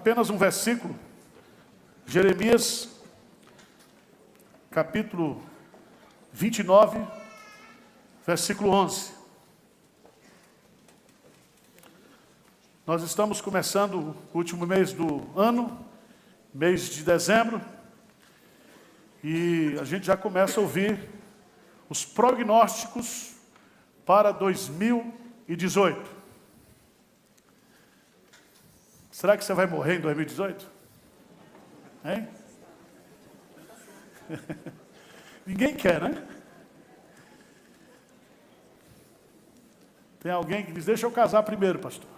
apenas um versículo, Jeremias, capítulo 29, versículo 11. Nós estamos começando o último mês do ano, mês de dezembro, e a gente já começa a ouvir os prognósticos para 2018. Será que você vai morrer em 2018? Hein? Ninguém quer, né? Tem alguém que diz, deixa eu casar primeiro, pastor.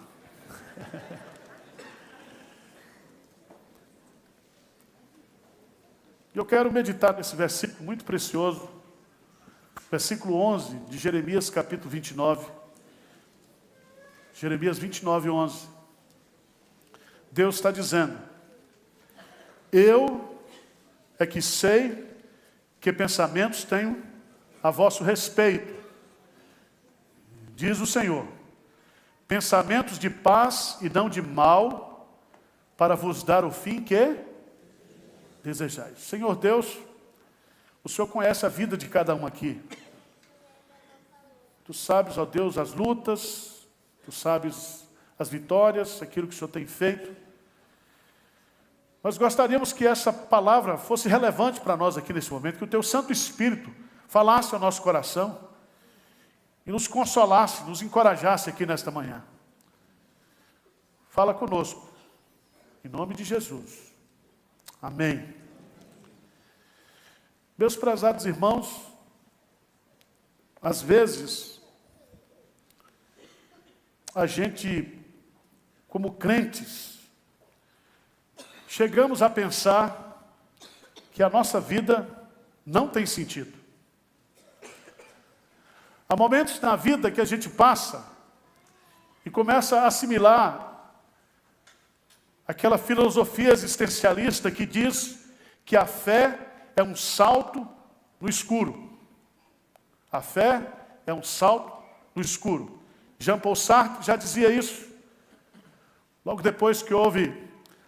Eu quero meditar nesse versículo muito precioso, versículo 11 de Jeremias, capítulo 29. Jeremias 29, 11. Deus está dizendo, eu é que sei que pensamentos tenho a vosso respeito, diz o Senhor, pensamentos de paz e não de mal, para vos dar o fim que desejais. Senhor Deus, o Senhor conhece a vida de cada um aqui. Tu sabes, ó Deus, as lutas, tu sabes as vitórias, aquilo que o Senhor tem feito. Nós gostaríamos que essa palavra fosse relevante para nós aqui nesse momento, que o Teu Santo Espírito falasse ao nosso coração e nos consolasse, nos encorajasse aqui nesta manhã. Fala conosco, em nome de Jesus. Amém. Meus prezados irmãos, às vezes, a gente, como crentes, chegamos a pensar que a nossa vida não tem sentido. Há momentos na vida que a gente passa e começa a assimilar aquela filosofia existencialista que diz que a fé é um salto no escuro. A fé é um salto no escuro. Jean-Paul Sartre já dizia isso. Logo depois que houve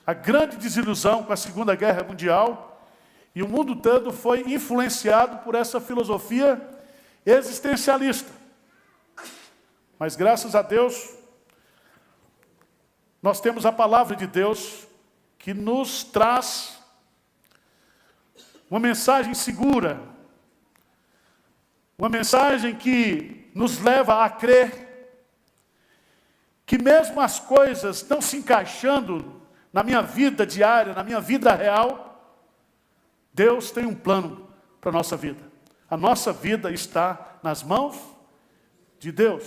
a grande desilusão com a Segunda Guerra Mundial, e o mundo todo foi influenciado por essa filosofia existencialista. Mas graças a Deus, nós temos a palavra de Deus que nos traz uma mensagem segura, uma mensagem que nos leva a crer que mesmo as coisas não se encaixando na minha vida diária, na minha vida real, Deus tem um plano para a nossa vida. A nossa vida está nas mãos de Deus.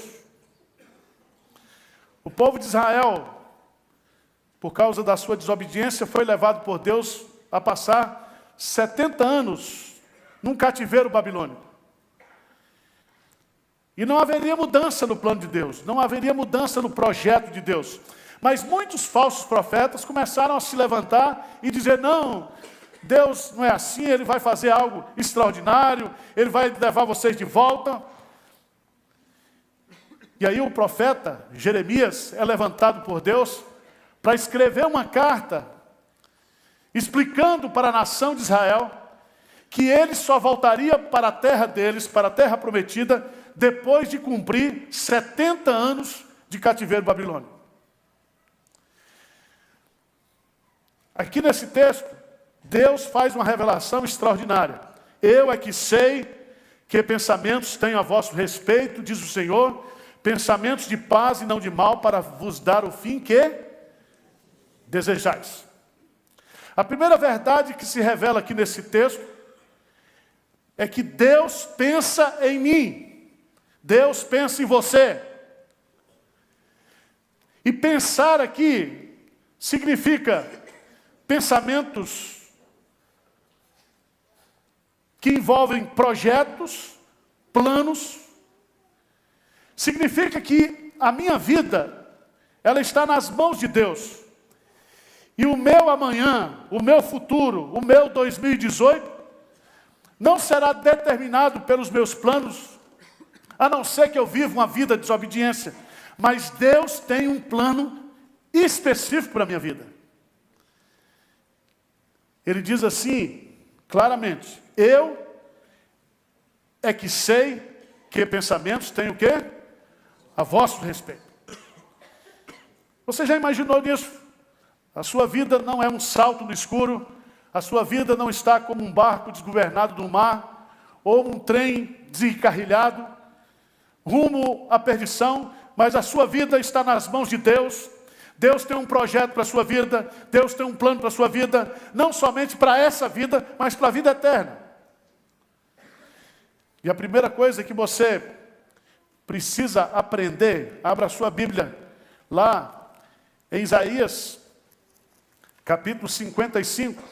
O povo de Israel, por causa da sua desobediência, foi levado por Deus a passar 70 anos num cativeiro babilônico. E não haveria mudança no plano de Deus, não haveria mudança no projeto de Deus. Mas muitos falsos profetas começaram a se levantar e dizer, não, Deus não é assim, Ele vai fazer algo extraordinário, Ele vai levar vocês de volta. E aí o profeta Jeremias é levantado por Deus para escrever uma carta explicando para a nação de Israel que ele só voltaria para a terra deles, para a terra prometida, depois de cumprir 70 anos de cativeiro babilônico. Aqui nesse texto, Deus faz uma revelação extraordinária. Eu é que sei que pensamentos tenho a vosso respeito, diz o Senhor, pensamentos de paz e não de mal, para vos dar o fim que desejais. A primeira verdade que se revela aqui nesse texto é que Deus pensa em mim. Deus pensa em você. E pensar aqui significa pensamentos que envolvem projetos, planos. Significa que a minha vida, ela está nas mãos de Deus. E o meu amanhã, o meu futuro, o meu 2018, não será determinado pelos meus planos, a não ser que eu viva uma vida de desobediência. Mas Deus tem um plano específico para a minha vida. Ele diz assim, claramente, eu é que sei que pensamentos tenho o quê? A vosso respeito. Você já imaginou nisso? A sua vida não é um salto no escuro, a sua vida não está como um barco desgovernado no mar, ou um trem desencarrilhado, rumo à perdição, mas a sua vida está nas mãos de Deus. Deus tem um projeto para a sua vida, Deus tem um plano para a sua vida, não somente para essa vida, mas para a vida eterna. E a primeira coisa que você precisa aprender, abra a sua Bíblia, lá em Isaías, capítulo 55.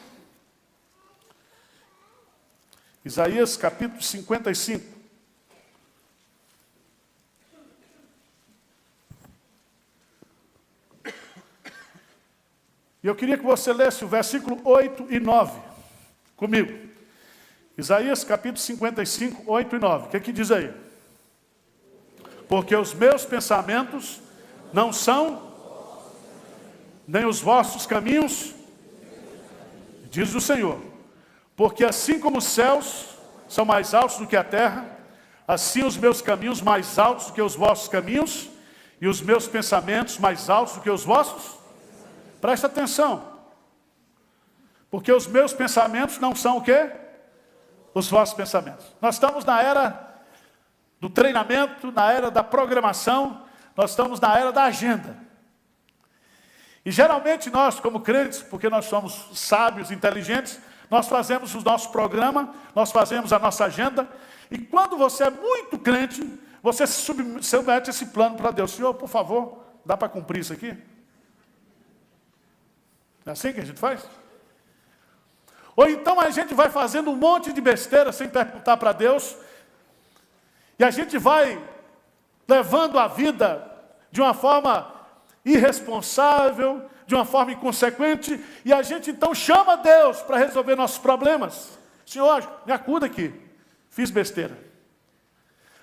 Isaías, capítulo 55. E eu queria que você lesse o versículo 8 e 9 comigo. Isaías capítulo 55, 8 e 9. O que diz aí? Porque os meus pensamentos não são, nem os vossos caminhos, diz o Senhor. Porque assim como os céus são mais altos do que a terra, assim os meus caminhos mais altos do que os vossos caminhos, e os meus pensamentos mais altos do que os vossos. Presta atenção. Porque os meus pensamentos não são o quê? Os vossos pensamentos. Nós estamos na era do treinamento, na era da programação, nós estamos na era da agenda. E geralmente nós, como crentes, porque nós somos sábios, inteligentes, nós fazemos o nosso programa, nós fazemos a nossa agenda, e quando você é muito crente, você submete esse plano para Deus. Senhor, por favor, dá para cumprir isso aqui? É assim que a gente faz? Ou então a gente vai fazendo um monte de besteira sem perguntar para Deus, e a gente vai levando a vida de uma forma irresponsável, de uma forma inconsequente, e a gente então chama Deus para resolver nossos problemas. Senhor, me acuda aqui, fiz besteira.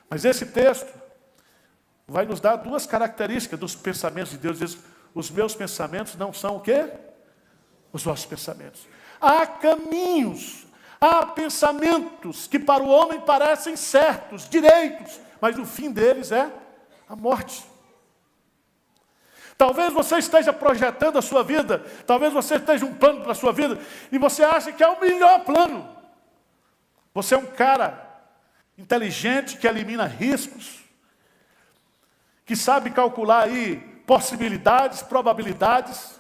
Mas esse texto vai nos dar duas características dos pensamentos de Deus. Diz, os meus pensamentos não são o quê? Os vossos pensamentos. Há caminhos, há pensamentos que para o homem parecem certos, direitos, mas o fim deles é a morte. Talvez você esteja projetando a sua vida, talvez você esteja um plano para a sua vida, e você acha que é o melhor plano. Você é um cara inteligente que elimina riscos, que sabe calcular aí possibilidades, probabilidades,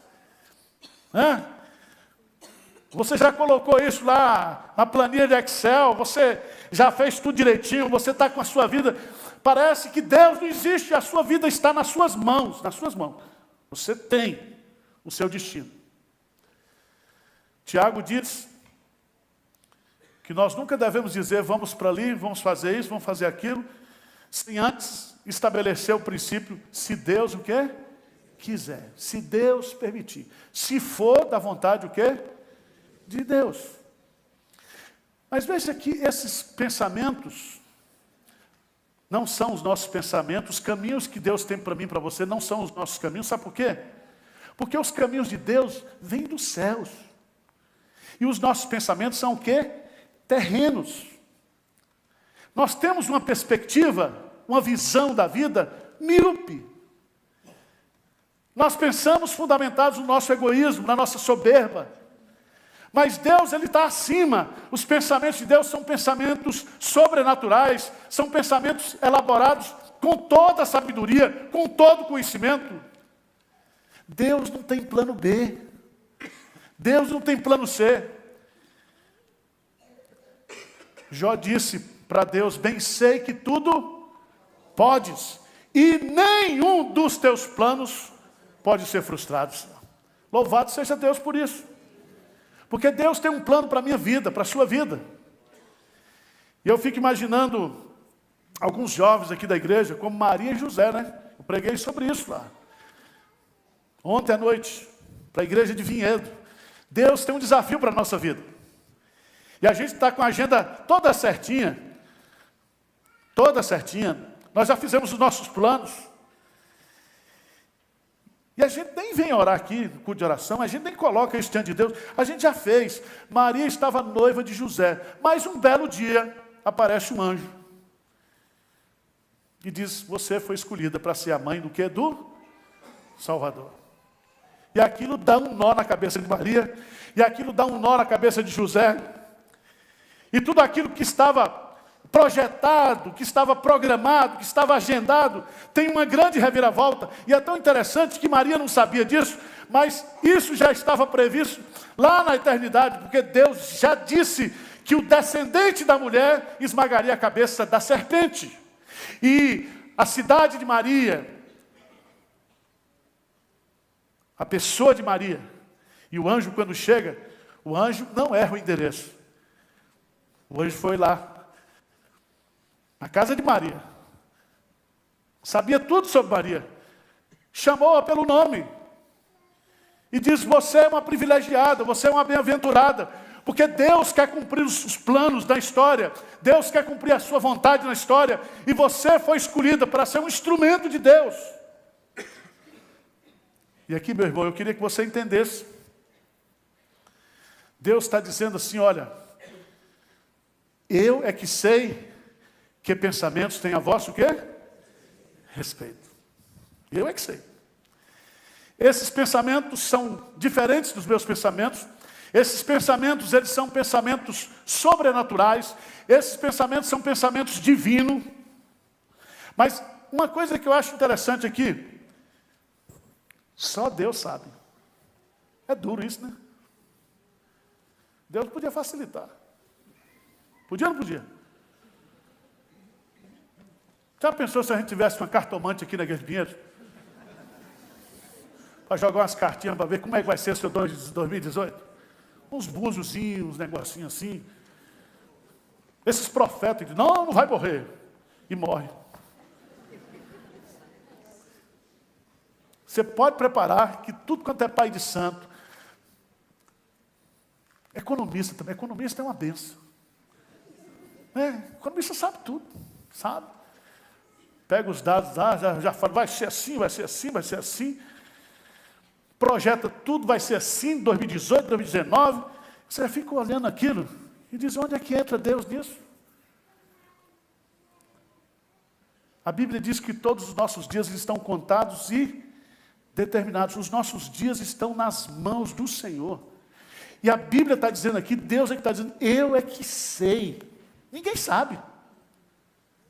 né? Você já colocou isso lá na planilha de Excel, você já fez tudo direitinho, você está com a sua vida. Parece que Deus não existe, a sua vida está nas suas mãos, nas suas mãos. Você tem o seu destino. Tiago diz que nós nunca devemos dizer, vamos para ali, vamos fazer isso, vamos fazer aquilo, sem antes estabelecer o princípio, se Deus o quê? Quiser, se Deus permitir. Se for da vontade o quê? De Deus. Mas veja que esses pensamentos não são os nossos pensamentos, os caminhos que Deus tem para mim e para você não são os nossos caminhos, sabe por quê? Porque os caminhos de Deus vêm dos céus. E os nossos pensamentos são o quê? Terrenos. Nós temos uma perspectiva, uma visão da vida míope. Nós pensamos fundamentados no nosso egoísmo, na nossa soberba. Mas Deus, Ele está acima. Os pensamentos de Deus são pensamentos sobrenaturais, são pensamentos elaborados com toda a sabedoria, com todo o conhecimento. Deus não tem plano B. Deus não tem plano C. Jó disse para Deus, bem sei que tudo podes, e nenhum dos teus planos pode ser frustrado. Louvado seja Deus por isso. Porque Deus tem um plano para a minha vida, para a sua vida. E eu fico imaginando alguns jovens aqui da igreja, como Maria e José, né? Eu preguei sobre isso lá. Ontem à noite, para a igreja de Vinhedo. Deus tem um desafio para a nossa vida. E a gente está com a agenda toda certinha. Toda certinha. Nós já fizemos os nossos planos. E a gente nem vem orar aqui, no culto de oração, a gente nem coloca isso diante de Deus, a gente já fez. Maria estava noiva de José, mas um belo dia aparece um anjo. E diz, você foi escolhida para ser a mãe do quê? Do Salvador. E aquilo dá um nó na cabeça de Maria, e aquilo dá um nó na cabeça de José. E tudo aquilo que estava projetado, que estava programado, que estava agendado, tem uma grande reviravolta. E é tão interessante que Maria não sabia disso, mas isso já estava previsto lá na eternidade, porque Deus já disse que o descendente da mulher esmagaria a cabeça da serpente. E a cidade de Maria, a pessoa de Maria, e o anjo quando chega, o anjo não erra o endereço. O anjo foi lá, na casa de Maria, sabia tudo sobre Maria, chamou-a pelo nome, e diz, você é uma privilegiada, você é uma bem-aventurada, porque Deus quer cumprir os planos da história, Deus quer cumprir a sua vontade na história, e você foi escolhida para ser um instrumento de Deus. E aqui, meu irmão, eu queria que você entendesse, Deus está dizendo assim, olha, eu é que sei que pensamentos têm a vosso o quê? Respeito. Eu é que sei. Esses pensamentos são diferentes dos meus pensamentos. Esses pensamentos, eles são pensamentos sobrenaturais. Esses pensamentos são pensamentos divinos. Mas uma coisa que eu acho interessante aqui, só Deus sabe. É duro isso, né? Deus podia facilitar. Podia ou não podia? Já pensou se a gente tivesse uma cartomante aqui na Igreja de Pinheiros? Para jogar umas cartinhas para ver como é que vai ser o seu 2018? Uns búziozinhos, uns negocinhos assim. Esses profetas dizem, não vai morrer. E morre. Você pode preparar que tudo quanto é pai de santo, economista também, economista é uma benção. Economista sabe tudo, sabe? Pega os dados lá, já fala, vai ser assim, vai ser assim, vai ser assim. Projeta tudo, vai ser assim, 2018, 2019. Você fica olhando aquilo e diz, onde é que entra Deus nisso? A Bíblia diz que todos os nossos dias estão contados e determinados. Os nossos dias estão nas mãos do Senhor. E a Bíblia está dizendo aqui, Deus é que está dizendo, eu é que sei. Ninguém sabe.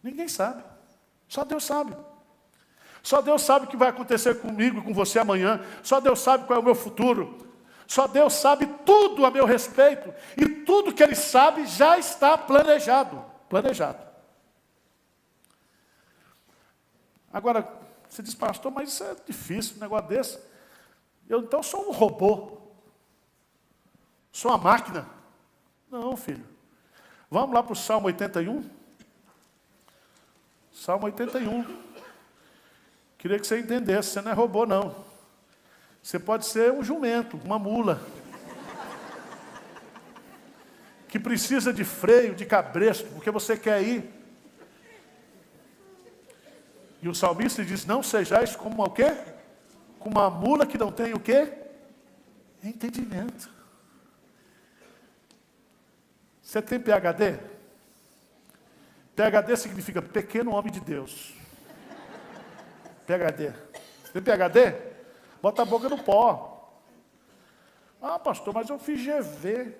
Ninguém sabe. Só Deus sabe. Só Deus sabe o que vai acontecer comigo e com você amanhã. Só Deus sabe qual é o meu futuro. Só Deus sabe tudo a meu respeito. E tudo que Ele sabe já está planejado. Planejado. Agora, você diz, pastor, mas isso é difícil, um negócio desse. Eu então sou um robô. Sou uma máquina. Não, filho. Vamos lá para o Salmo 81. Salmo 81. Queria que você entendesse, você não é robô, não. Você pode ser um jumento, uma mula. Que precisa de freio, de cabresto, porque você quer ir. E o salmista diz, não sejais como o quê? Como uma mula que não tem o quê? Entendimento. Você tem PhD? PhD significa pequeno homem de Deus. PhD. Tem PhD? Bota a boca no pó. Ah, pastor, mas eu fiz GV.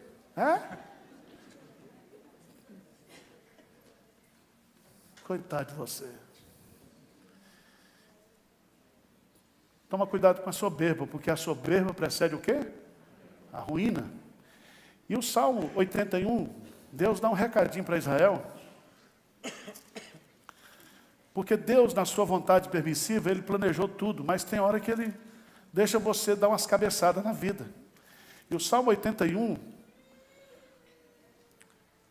Coitado de você. Toma cuidado com a soberba, porque a soberba precede o quê? A ruína. E o Salmo 81, Deus dá um recadinho para Israel. Porque Deus, na sua vontade permissiva, Ele planejou tudo, mas tem hora que Ele deixa você dar umas cabeçadas na vida. E o Salmo 81,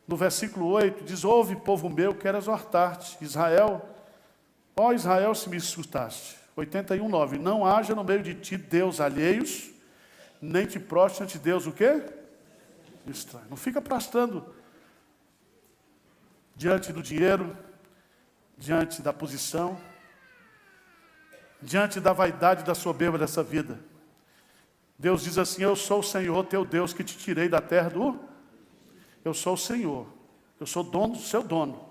no versículo 8, diz, ouve, povo meu, quero exortar-te, Israel, ó Israel, se me escutaste. 81, 9, não haja no meio de ti Deus alheios, nem te prostre ante Deus o quê? Estranho. Não fica prostrando diante do dinheiro, diante da posição. diante da vaidade e da soberba dessa vida. Deus diz assim: eu sou o Senhor teu Deus que te tirei da terra do... Eu sou o Senhor. Eu sou dono do seu dono.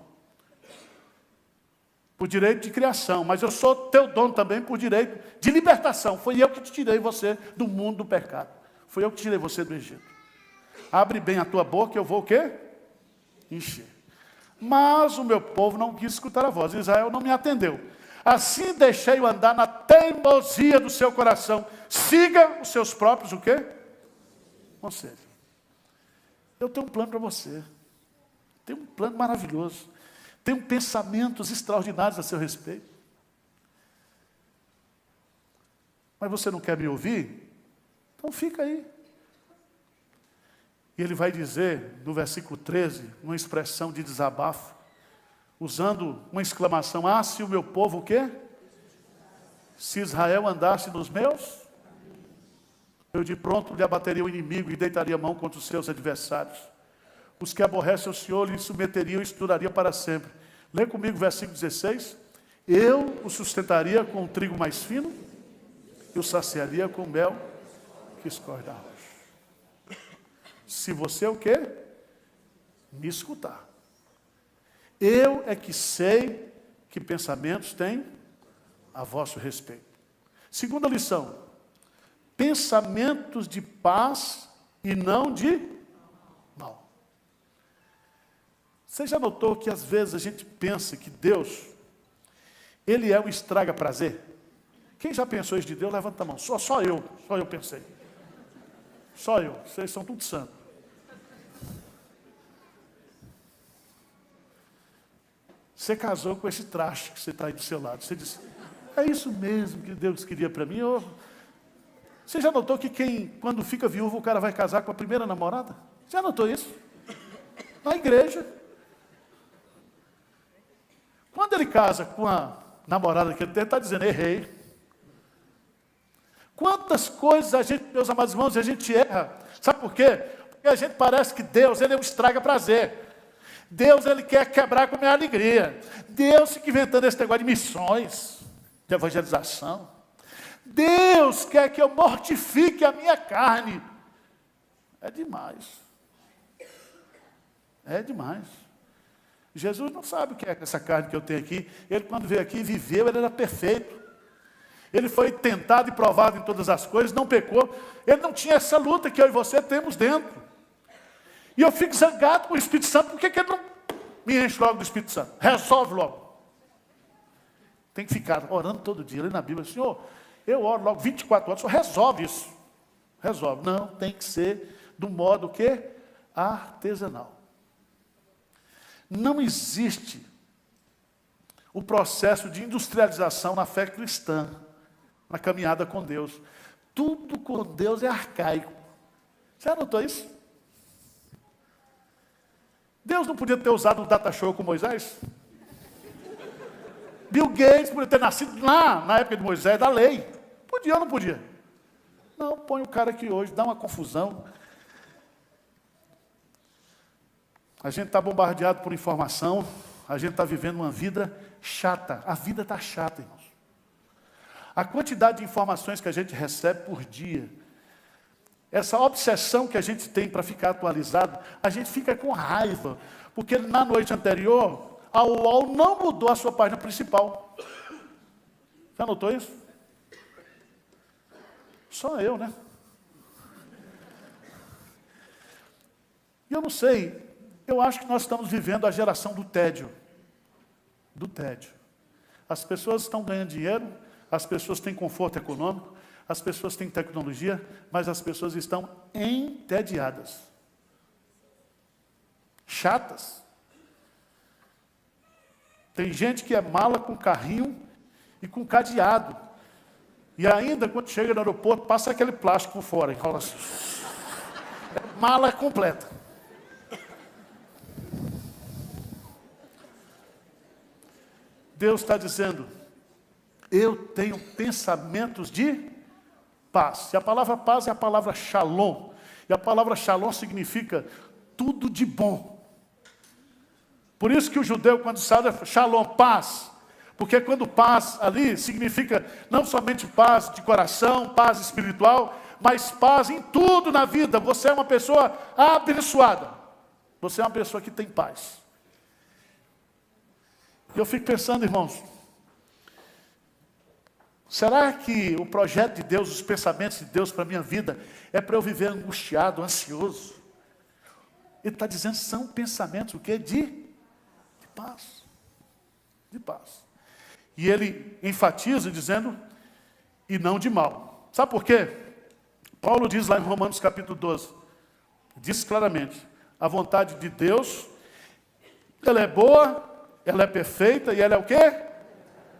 Por direito de criação. Mas eu sou teu dono também por direito de libertação. Foi eu que te tirei você do mundo do pecado. Foi eu que tirei você do Egito. Abre bem a tua boca e eu vou o quê? Encher. Mas o meu povo não quis escutar a voz. Israel não me atendeu. Assim deixei-o andar na teimosia do seu coração. Siga os seus próprios o quê? Conselhos. Eu tenho um plano para você. Tenho um plano maravilhoso. Tenho pensamentos extraordinários a seu respeito. Mas você não quer me ouvir? Então fica aí. E ele vai dizer, no versículo 13, uma expressão de desabafo, usando uma exclamação: ah, se o meu povo o quê? Se Israel andasse nos meus, eu de pronto lhe abateria o inimigo e deitaria a mão contra os seus adversários. Os que aborrecem o Senhor lhe submeteriam e estouraria para sempre. Lê comigo o versículo 16. Eu o sustentaria com o trigo mais fino e o saciaria com o mel que escorre da rocha. Se você o quê? Me escutar. Eu é que sei que pensamentos têm a vosso respeito. Segunda lição: pensamentos de paz e não de mal. Você já notou que às vezes a gente pensa que Deus, Ele é um estraga-prazer? Quem já pensou isso de Deus, levanta a mão. Só eu pensei. Só eu, vocês são tudo santos. Você casou com esse traste que você está aí do seu lado. Você disse: é isso mesmo que Deus queria para mim. Você já notou que quando fica viúvo, o cara vai casar com a primeira namorada? Já notou isso? Na igreja. Quando ele casa com a namorada que ele tem, ele está dizendo: errei. Quantas coisas meus amados irmãos, a gente erra. Sabe por quê? Porque a gente parece que Deus, Ele é um estraga-prazer. Deus, Ele quer quebrar com a minha alegria. Deus fica inventando esse negócio de missões, de evangelização. Deus quer que eu mortifique a minha carne. É demais. É demais. Jesus não sabe o que é essa carne que eu tenho aqui. Ele, quando veio aqui, viveu, ele era perfeito. Ele foi tentado e provado em todas as coisas, não pecou. Ele não tinha essa luta que eu e você temos dentro. E eu fico zangado com o Espírito Santo. Por que ele não me enche logo do Espírito Santo? Resolve logo. Tem que ficar orando todo dia. Ali na Bíblia: Senhor, eu oro logo 24 horas. Só resolve isso. Resolve. Não, tem que ser do modo que? Artesanal. Não existe o processo de industrialização na fé cristã, na caminhada com Deus. Tudo com Deus é arcaico. Você anotou isso? Deus não podia ter usado o data show com Moisés? Bill Gates podia ter nascido lá, na época de Moisés, da lei. Podia ou não podia? Não, põe o cara aqui hoje, dá uma confusão. A gente está bombardeado por informação, a gente está vivendo uma vida chata. A vida está chata, irmãos. A quantidade de informações que a gente recebe por dia, essa obsessão que a gente tem para ficar atualizado, a gente fica com raiva, porque na noite anterior, a UOL não mudou a sua página principal. Já notou isso? Só eu, né? E eu não sei, eu acho que nós estamos vivendo a geração do tédio. Do tédio. As pessoas estão ganhando dinheiro, as pessoas têm conforto econômico, as pessoas têm tecnologia, mas as pessoas estão entediadas. Chatas. Tem gente que é mala com carrinho e com cadeado. E ainda, quando chega no aeroporto, passa aquele plástico por fora. Enrola assim. É mala completa. Deus está dizendo: eu tenho pensamentos de paz. E a palavra paz é a palavra shalom. E a palavra shalom significa tudo de bom. Por isso que o judeu, quando sabe, shalom, paz. Porque quando paz ali significa não somente paz de coração, paz espiritual, mas paz em tudo na vida. Você é uma pessoa abençoada. Você é uma pessoa que tem paz. E eu fico pensando, irmãos, será que o projeto de Deus, os pensamentos de Deus para a minha vida, é para eu viver angustiado, ansioso? Ele está dizendo, são pensamentos, o quê? De paz. De paz. E ele enfatiza dizendo, e não de mal. Sabe por quê? Paulo diz lá em Romanos capítulo 12, diz claramente, a vontade de Deus, ela é boa, ela é perfeita e ela é o quê?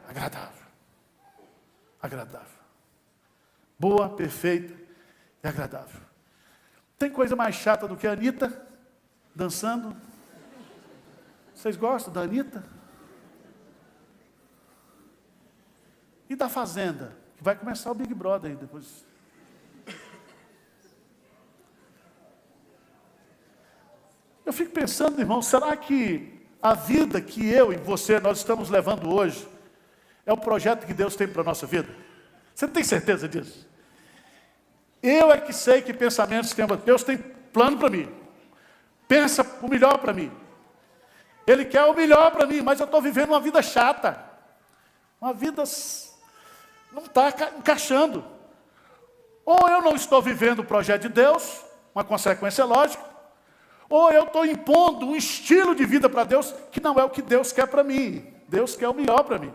Agradável. Agradável. Boa, perfeita e agradável. Tem coisa mais chata do que a Anitta dançando? Vocês gostam da Anitta? E da Fazenda? Que vai começar o Big Brother aí depois. Eu fico pensando, irmão, será que a vida que eu e você, nós estamos levando hoje, é o projeto que Deus tem para a nossa vida? Você tem certeza disso? Eu é que sei que pensamentos tem. Deus tem plano para mim. Pensa o melhor para mim. Ele quer o melhor para mim, mas eu estou vivendo uma vida chata. Uma vida não está encaixando. Ou eu não estou vivendo o projeto de Deus, uma consequência lógica, ou eu estou impondo um estilo de vida para Deus que não é o que Deus quer para mim. Deus quer o melhor para mim.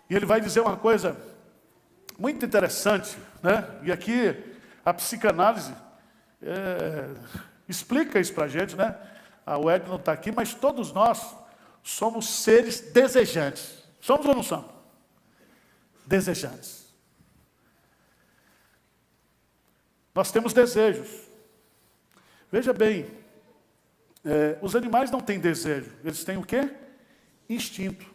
E ele vai dizer uma coisa muito interessante, né? E aqui a psicanálise explica isso para a gente, né? O Ed não está aqui, mas todos nós somos seres desejantes. Somos ou não somos? Desejantes. Nós temos desejos. Veja bem, os animais não têm desejo, eles têm o quê? Instinto.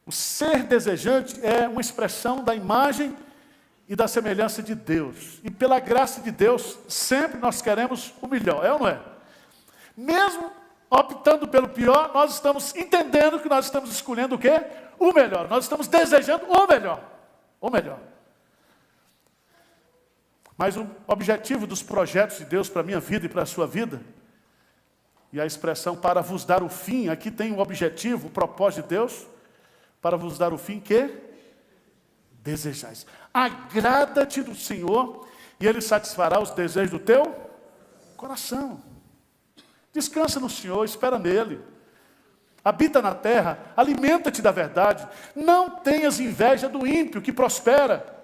O ser desejante é uma expressão da imagem e da semelhança de Deus. E pela graça de Deus, sempre nós queremos o melhor, é ou não é? Mesmo optando pelo pior, nós estamos entendendo que nós estamos escolhendo o quê? O melhor. Nós estamos desejando o melhor. O melhor. Mas o objetivo dos projetos de Deus para a minha vida e para a sua vida, e a expressão para vos dar o fim, aqui tem o objetivo, o propósito de Deus, para vos dar o fim que desejais. Agrada-te do Senhor e Ele satisfará os desejos do teu coração. Descansa no Senhor, espera nele. Habita na terra, alimenta-te da verdade. Não tenhas inveja do ímpio que prospera.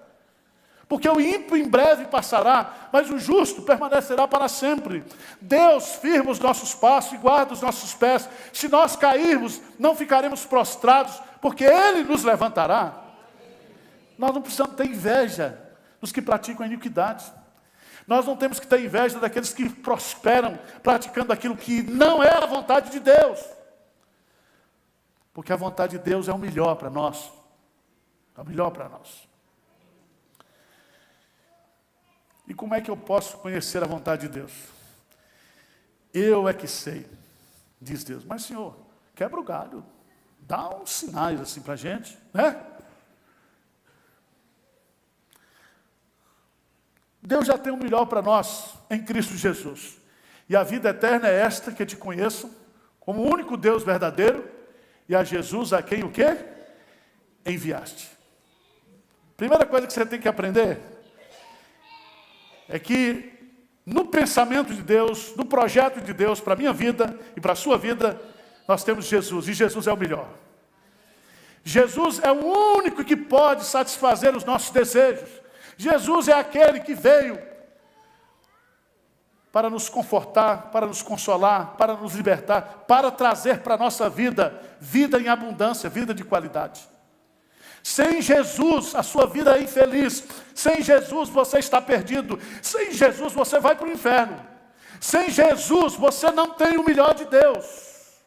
Porque o ímpio em breve passará, mas o justo permanecerá para sempre. Deus firma os nossos passos e guarda os nossos pés. Se nós cairmos, não ficaremos prostrados, porque Ele nos levantará. Nós não precisamos ter inveja dos que praticam a iniquidade. Nós não temos que ter inveja daqueles que prosperam praticando aquilo que não é a vontade de Deus. Porque a vontade de Deus é o melhor para nós. É o melhor para nós. E como é que eu posso conhecer a vontade de Deus? Eu é que sei, diz Deus. Mas, Senhor, quebra o galho. Dá uns sinais assim para a gente, né? Deus já tem o melhor para nós em Cristo Jesus. E a vida eterna é esta, que te conheçam como o único Deus verdadeiro e a Jesus a quem o quê? Enviaste. Primeira coisa que você tem que aprender é que no pensamento de Deus, no projeto de Deus para a minha vida e para a sua vida, nós temos Jesus, e Jesus é o melhor. Jesus é o único que pode satisfazer os nossos desejos. Jesus é aquele que veio para nos confortar, para nos consolar, para nos libertar, para trazer para a nossa vida, vida em abundância, vida de qualidade. Sem Jesus, a sua vida é infeliz. Sem Jesus, você está perdido. Sem Jesus, você vai para o inferno. Sem Jesus, você não tem o melhor de Deus.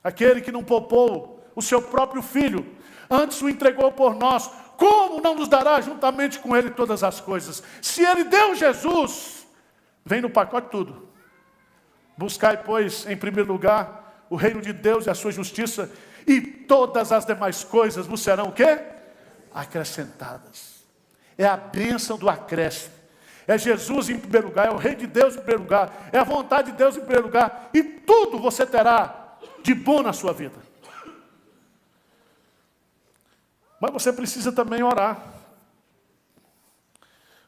Aquele que não poupou o seu próprio Filho, antes o entregou por nós, como não nos dará juntamente com Ele todas as coisas? Se Ele deu Jesus, vem no pacote tudo. Buscai, pois, em primeiro lugar, o reino de Deus e a sua justiça, e todas as demais coisas vos serão o quê? Acrescentadas. É a bênção do acréscimo. É Jesus em primeiro lugar, é o reino de Deus em primeiro lugar, é a vontade de Deus em primeiro lugar, e tudo você terá de bom na sua vida. Mas você precisa também orar.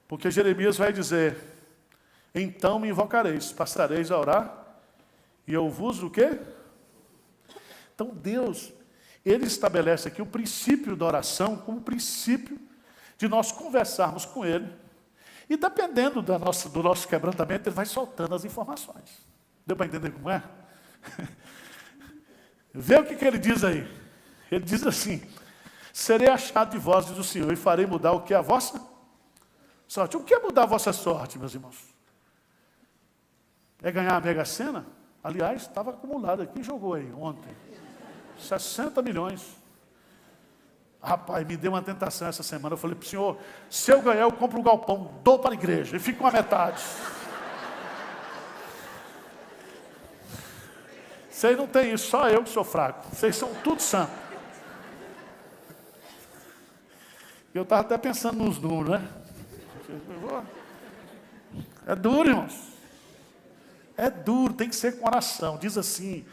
Porque Jeremias vai dizer: então me invocareis, passareis a orar, e eu vos o quê? Então Deus, Ele estabelece aqui o princípio da oração como princípio de nós conversarmos com Ele. E dependendo do nosso quebrantamento, Ele vai soltando as informações. Deu para entender como é? Vê o que Ele diz aí. Ele diz assim: serei achado de vós, diz o Senhor, e farei mudar o que? A vossa sorte. O que é mudar a vossa sorte, meus irmãos? É ganhar a Mega Sena? Aliás, estava acumulado aqui, jogou aí ontem. 60 milhões. Rapaz, me deu uma tentação essa semana. Eu falei para o Senhor: se eu ganhar, eu compro um galpão, dou para a igreja e fico com a metade. Vocês não têm isso, só eu que sou fraco. Vocês são tudo santos. Eu estava até pensando nos números, né? É duro, irmãos. É duro, tem que ser com oração. Diz assim: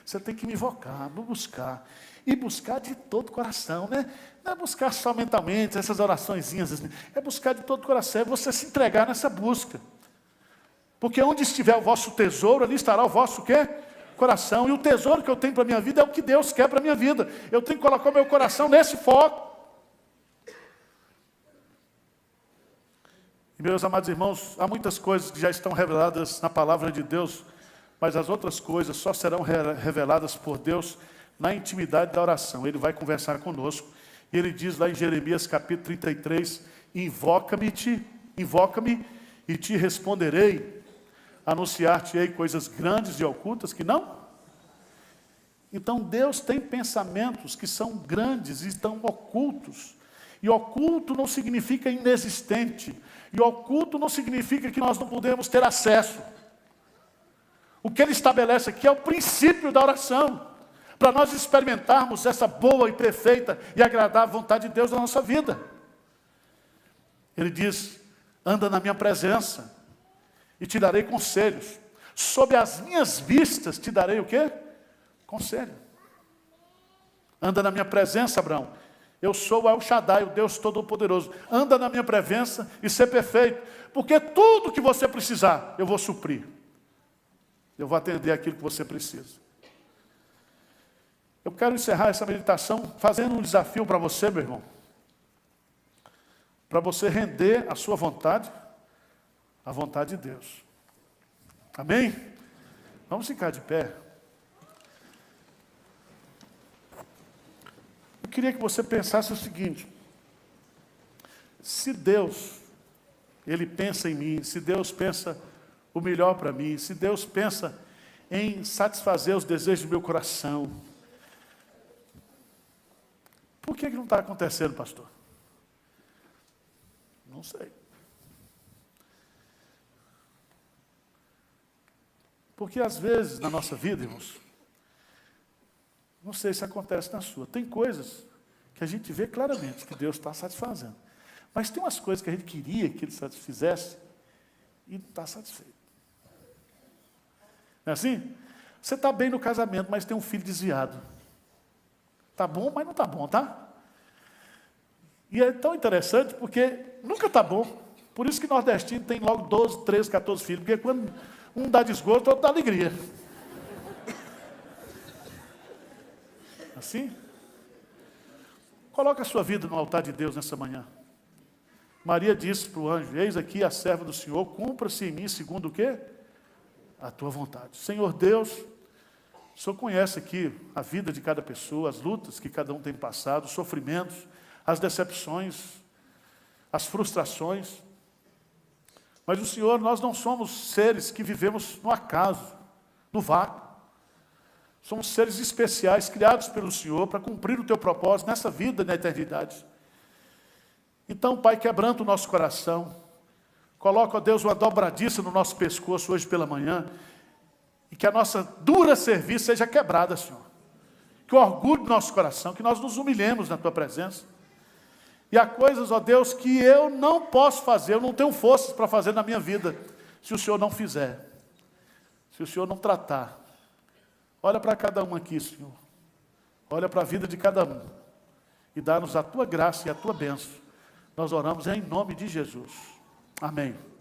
você tem que me invocar, me buscar. E buscar de todo o coração, né? Não é buscar só mentalmente, essas oraçõezinhas. Assim. É buscar de todo o coração, é você se entregar nessa busca. Porque onde estiver o vosso tesouro, ali estará o vosso o quê? Coração. E o tesouro que eu tenho para a minha vida é o que Deus quer para a minha vida. Eu tenho que colocar o meu coração nesse foco. E, meus amados irmãos, há muitas coisas que já estão reveladas na palavra de Deus, mas as outras coisas só serão reveladas por Deus na intimidade da oração. Ele vai conversar conosco. E ele diz lá em Jeremias capítulo 33, invoca-me e te responderei, anunciar-te-ei coisas grandes e ocultas que não. Então Deus tem pensamentos que são grandes e estão ocultos. E oculto não significa inexistente. E oculto não significa que nós não podemos ter acesso. O que ele estabelece aqui é o princípio da oração, para nós experimentarmos essa boa e perfeita e agradável vontade de Deus na nossa vida. Ele diz: anda na minha presença e te darei conselhos. Sob as minhas vistas te darei o quê? Conselho. Anda na minha presença, Abraão. Eu sou o El Shaddai, o Deus Todo-Poderoso. Anda na minha presença e ser perfeito. Porque tudo que você precisar, eu vou suprir. Eu vou atender aquilo que você precisa. Eu quero encerrar essa meditação fazendo um desafio para você, meu irmão. Para você render a sua vontade à vontade de Deus. Amém? Vamos ficar de pé. Eu queria que você pensasse o seguinte: se Deus, Ele pensa em mim, se Deus pensa o melhor para mim, se Deus pensa em satisfazer os desejos do meu coração, por que não está acontecendo, pastor? Não sei. Porque às vezes na nossa vida, irmãos, não sei se acontece na sua, tem coisas que a gente vê claramente que Deus está satisfazendo. Mas tem umas coisas que a gente queria que Ele satisfizesse e não está satisfeito. Não é assim? Você está bem no casamento, mas tem um filho desviado. Está bom, mas não está bom, tá? E é tão interessante porque nunca está bom. Por isso que nordestino tem logo 12, 13, 14 filhos. Porque quando um dá desgosto, o outro dá alegria. Assim? Coloca a sua vida no altar de Deus nessa manhã. Maria disse para o anjo: eis aqui a serva do Senhor, cumpra-se em mim segundo o quê? A tua vontade. Senhor Deus, o Senhor conhece aqui a vida de cada pessoa, as lutas que cada um tem passado, os sofrimentos, as decepções, as frustrações. Mas o Senhor, nós não somos seres que vivemos no acaso, no vácuo. Somos seres especiais, criados pelo Senhor para cumprir o teu propósito nessa vida e na eternidade. Então, Pai, quebranta o nosso coração. Coloca, ó Deus, uma dobradiça no nosso pescoço hoje pela manhã. E que a nossa dura serviço seja quebrada, Senhor. Que o orgulho do nosso coração, que nós nos humilhemos na Tua presença. E há coisas, ó Deus, que eu não posso fazer, eu não tenho forças para fazer na minha vida, se o Senhor não fizer, se o Senhor não tratar. Olha para cada um aqui, Senhor. Olha para a vida de cada um. E dá-nos a Tua graça e a Tua bênção. Nós oramos em nome de Jesus. Amém.